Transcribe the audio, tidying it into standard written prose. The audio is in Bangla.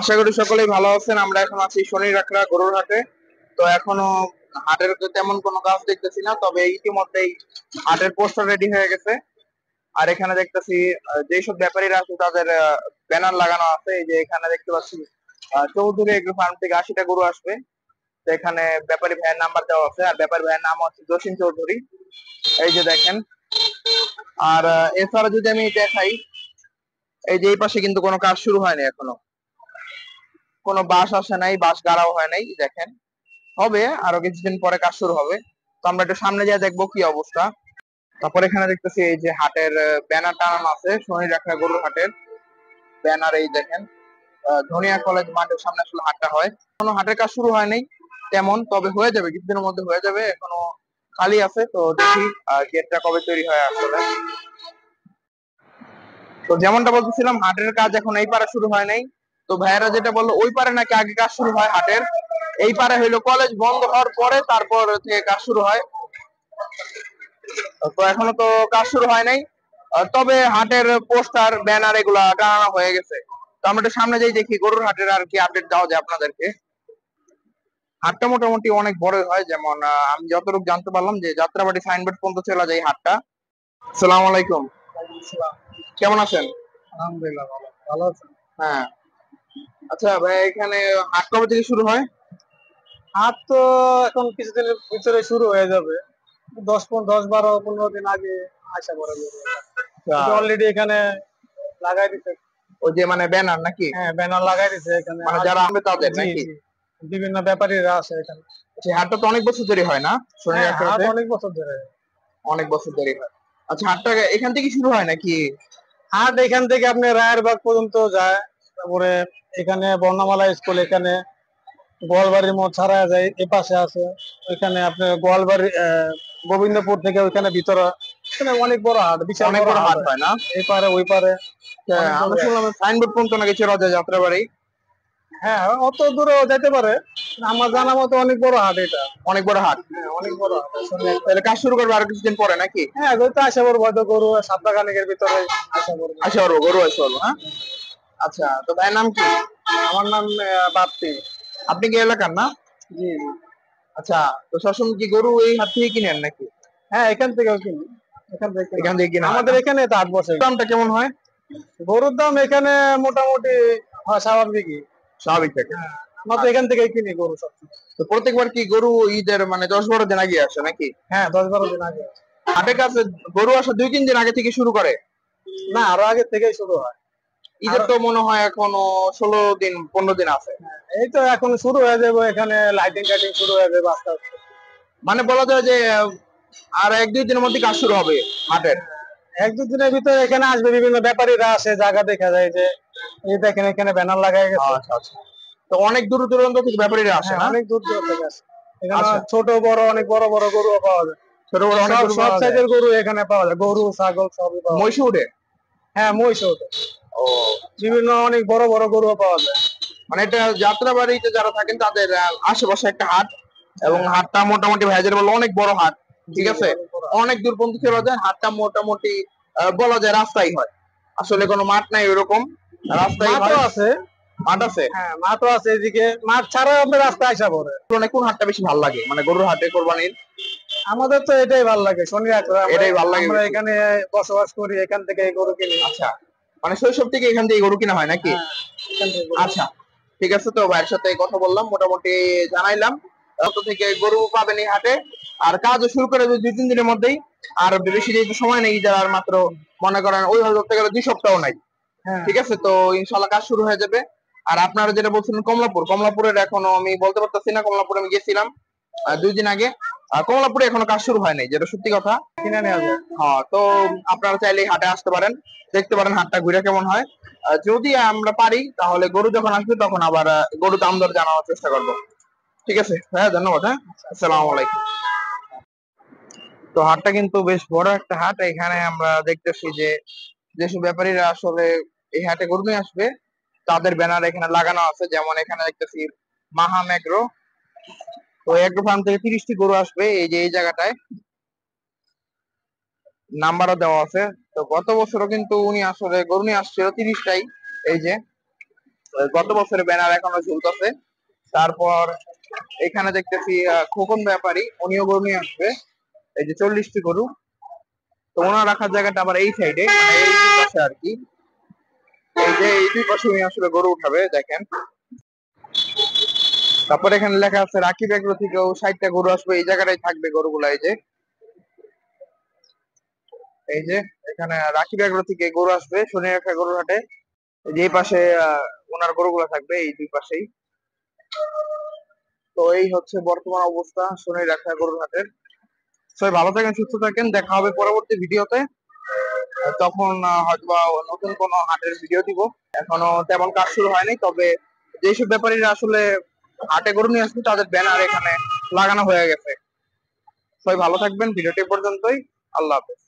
আশা করি সকলেই ভালো আছেন। আমরা এখন আছি শনিরাখড়া গরুর হাটে। তো এখনো হাটের তেমন কোনো কাজ দেখতেছি না, তবে ইতিমধ্যেই হাটের পোস্টার রেডি হয়ে গেছে। আর এখানে দেখতেছি যেসব ব্যাপারীরা আছে তাদের ব্যানার লাগানো আছে। এই যে এখানে দেখতে পাচ্ছি চৌধুরী এগ্রো ফার্ম থেকে 80টা গরু আসবে। তো এখানে ব্যাপারী ভাইয়ের নাম্বার দেওয়া আছে, আর ব্যাপারী ভাইয়ের নাম হচ্ছে জসিম চৌধুরী। এই যে দেখেন। আর এছাড়া যদি আমি দেখাই, এই যে এই পাশে কিন্তু কোনো কাজ শুরু হয়নি এখনো, কোনো বাঁশ আসে নাই, বাঁশ গাড়াও হয় নাই। দেখেন, হবে আরো কিছুদিন পরে কাজ শুরু হবে। তো আমরা একটু সামনে যেয়ে দেখবো কি অবস্থা। তারপর এখানে দেখতেছি এই যে হাটের ব্যানার টানানো আছে, শনিরাখড়া গরুর হাটের ব্যানার। এই দেখেন, ধনিয়া কলেজ মাঠের সামনে আসলে হাটটা হয়। কোনো হাটের কাজ শুরু হয় নাই তেমন, তবে হয়ে যাবে, কিছুদিনের মধ্যে হয়ে যাবে। এখনো খালি আছে, তো দেখি গেটটা কবে তৈরি হয় আসলে। তো যেমনটা বলতেছিলাম, হাটের কাজ এখন এই পারে শুরু হয় নাই। তো ভাইয়েরা যেটা বললো, ওই পারে নাকি আগে কাজ শুরু হয় হাটের। এই পারে হইলো কলেজ বন্ধ হওয়ার পরে তারপর থেকে কাজ শুরু হয়। তো এখনো তো কাজ শুরু হয় নাই, তবে হাটের পোস্টার ব্যানার এগুলা টানানো হয়ে গেছে। তো আমরা একটু সামনে যাই, দেখি গরুর হাটের আর কি আপডেট দেওয়া যায় আপনাদেরকে। হাটটা মোটামুটি অনেক বড় হয়, যেমন আমি যতটুকু জানতে পারলাম যে যাত্রাবাড়ি সাইনবোর্ড পর্যন্ত চলে যায় হাটটা। আসসালামু আলাইকুম। কেমন আছেন? আলহামদুলিল্লাহ, ভালো। ভালো আছেন? হ্যাঁ। আচ্ছা ভাই, এখানে হাট কবে থেকে শুরু হয়? হাট তো এখন কিছুদিনের ভিতরে শুরু হয়ে যাবে। 10-12-15 দিন আগে আসা পড়ে অলরেডি এখানে লাগাই দিছে। ওই যে মানে ব্যানার নাকি? হ্যাঁ, ব্যানার লাগাই দিছে এখানে। মানে যারা আসবে তাদের জি নাকি? জি, বিভিন্ন ব্যাপারীরা আছে এখানে। আচ্ছা, হাটটা তো অনেক বছর ধরে হয় না হ্যাঁ, হাট শনিরাখড়াতে? অনেক বছর ধরে। অনেক বছর ধরে হয়। আচ্ছা, হাটটা এখান থেকে শুরু হয় নাকি? হাট এখান থেকে আপনি রায়েরবাগ পর্যন্ত যায়। তারপরে এখানে বর্ণমালা স্কুল, এখানে গোয়ালবাড়ির মোড় ছাড়া যায়, এ পাশে আছে। ওইখানে আপনার গোয়ালবাড়ি গোবিন্দপুর থেকে ওইখানে ভিতরে, এখানে অনেক বড় হাট, বিশাল অনেক বড় বড় হাট হাট হয়। হয় না? এই পারে ওই পারে অনেক আমি বড় হাট। শুনলাম সাইনবোর্ড পর্যন্ত নাকি ছিল যে যাত্রাবাড়ি। হ্যাঁ, অত দূরেও যেতে পারে। আমার জানা মতো অনেক বড় হাট এটা। অনেক বড় হাট। হ্যাঁ, অনেক বড় হাট আসলে। তাহলে কাজ শুরু করবে আরো কিছুদিন পরে নাকি? হ্যাঁ, হয়তো আসা পড়বো, হয়তো গরু সপ্তাহখানেকের ভিতরে আসা পড়বো। আসা পারবো, গরু আসা পারবো। হ্যাঁ। আচ্ছা, তো ভাইয়ের নাম কি? আমার নাম বাপ্পি। আপনি কি এলাকার না? জি জি। আচ্ছা, তো সবসময় কি গরু এই হাট থেকে কিনেন নাকি? হ্যাঁ, এখান থেকেও কিনি। এখান থেকে কেনা এখান হয়। থেকে কিনা হয় আমাদের না? এখানে তো 8 বছর। দামটা কেমন হয়? গরুর দাম এখানে মোটামুটি হয় স্বাভাবিকই। স্বাভাবিক থাকে। হ্যাঁ, আমরা তো এখান থেকেই কিনি গরু সবসময়। তো প্রত্যেকবার কি গরু ঈদের মানে 10-12 দিন আগে আসে নাকি? হ্যাঁ, 10-12 দিন আগে। হাটের কাছে গরু আসা 2-3 দিন আগে থেকে শুরু করে? না, আরো আগে থেকেই শুরু হয়। ঈদের আরো তো মনে হয় এখনো 16 দিন 15 দিন আছে। এই তো এখন শুরু হয়ে যাবে, এখানে লাইটিং টাইটিং শুরু হয়ে যাবে আস্তে আস্তে। মানে বলা যায় যে আর 1-2 দিনের মধ্যে কাজ শুরু হবে হাটের। 1-2 দিনের ভিতরে এখানে আসবে বিভিন্ন ব্যাপারীরা, আসে, জায়গা দেখা যায় যে এই দেখেন এখানে ব্যানার লাগাই গেছে। আচ্ছা আচ্ছা। তো অনেক দূর দূরান্ত থেকে ব্যাপারীরা আসে হ্যাঁ, না? অনেক দূর দূর থেকে আসে। এখানে আচ্ছা। ছোট বড় অনেক বড় বড় গরু পাওয়া যায়। ছোট বড় অনেক সব গরু সব পাওয়া যায়। সাইজের গরু এখানে পাওয়া যায়, গরু ছাগল সবই পাওয়া যায়। মহিষ উঠে? হ্যাঁ, মহিষ ওঠে। ও, বিভিন্ন অনেক বড় বড় গরু পাওয়া যায়। মানে এটা যাত্রাবাড়িতে যারা থাকেন তাদের আশেপাশে একটা হাট, এবং হ্যাঁ, হাটটা মোটামুটি ভাইদের বলে অনেক বড় হাট। জি ঠিক জি, আছে। অনেক বড়। অনেক দূর পর্যন্ত চলে যায় হাটটা, মোটামুটি বলা যায় রাস্তাই হয়। আসলে কোনো মাঠ নাই ওরকম, রাস্তাই মাঠও হয়। আছে। মাঠ আছে? হ্যাঁ, মাঠও আছে এদিকে। মাঠ ছাড়াও আপনার রাস্তায় আসা পড়ে। মানে কোন হাটটা বেশি ভালো লাগে, মানে গরুর হাটে কোরবানির? আমাদের তো এটাই ভালো লাগে, শনিরাখড়া। আমরা এটাই ভালো লাগে আমরা বেশি? এখানে বসবাস করি, এখান থেকে এই গরু কিনি। আচ্ছা, মানে শৈশব থেকে এখান থেকে গরু কিনা হয় নাকি? হ্যাঁ, এখান থেকে গরু। আচ্ছা, ঠিক আছে। তো ভাইয়ের সাথে কথা বললাম, মোটামুটি জানাইলাম কত থেকে গরু পাবেন এই হাটে। আর কাজও শুরু করে দেবে 2-3 দিনের মধ্যেই। আর বেশি যেহেতু সময় নেই, যার মাত্র মনে করেন ওইভাবে ধরতে গেলে 2 সপ্তাহ নাই। হ্যাঁ ঠিক আছে, তো ইনশাল্লাহ কাজ শুরু হয়ে যাবে। আর আপনারা যেটা বলছিলেন কমলাপুরের এখনো আমি বলতে পারতেছি না। কমলাপুরে আমি গেছিলাম 2 দিন আগে। কমলাপুরে এখনো কাজ শুরু হয় নাই, যেটা সত্যি কথা। কিনে নেওয়া যায়। হ্যাঁ, তো আপনারা চাইলে হাটে আসতে পারেন, দেখতে পারেন হাটটা ঘুরে কেমন হয়। যদি আমরা পারি তাহলে গরু যখন আসবে তখন আবার গরু দাম দর জানানোর চেষ্টা করবো। ঠিক আছে হ্যাঁ, ধন্যবাদ। হ্যাঁ, আসসালামু আলাইকুম। তো হাটটা কিন্তু বেশ বড় একটা হাট। এখানে আমরা দেখতেছি যে যেসব ব্যাপারীরা আসলে এই হাটে গরু নিয়ে আসবে তাদের ব্যানার এখানে লাগানো আছে। যেমন এখানে দেখতেছি মাহাম এগ্রো। তো এগ্রো ফার্ম থেকে 30টি গরু আসবে এই যে এই জায়গাটায়, নাম্বারও দেওয়া আছে। তো গত বছরও কিন্তু উনি আসলে গরু নিয়ে আসছিল 30টাই। এই যে গত বছরের ব্যানার এখনো ঝুলতেছে। তারপর এখানে দেখতেছি খোকন ব্যাপারী, উনিও গরু নিয়ে আসবে, এই যে 40টি গরু। তো ওনার রাখার জায়গাটা আবার এই সাইডে, মানে এই দুই পাশে আর কি। এই যে এই দুই পাশে উনি আসলে গরু উঠাবে, দেখেন। তারপর এখানে লেখা আছে রাকিব এগ্রো থেকেও 60টা গরু আসবে, এই জায়গাটাই থাকবে গরুগুলা। এই যে এখানে রাকিব এগ্রো থেকে গরু আসবে শনিরখার গরুর হাটে। যে পাশে ওনার গরুগুলা থাকবে, এই দুই পাশেই। তো এই হচ্ছে বর্তমান অবস্থা শনিরখার গরুর হাটের। সবাই ভালো থাকেন, সুস্থ থাকেন, দেখা হবে পরবর্তী ভিডিওতে। তখন হয়তোবা নতুন কোনো হাটের ভিডিও দিব। এখনো তেমন কাজ শুরু হয়নি, তবে যেসব ব্যাপারীরা আসলে হাটে গরু নিয়ে আসবে তাদের ব্যানার এখানে লাগানো হয়ে গেছে। সবাই ভালো থাকবেন, ভিডিওটি এ পর্যন্তই। আল্লাহ হাফেজ।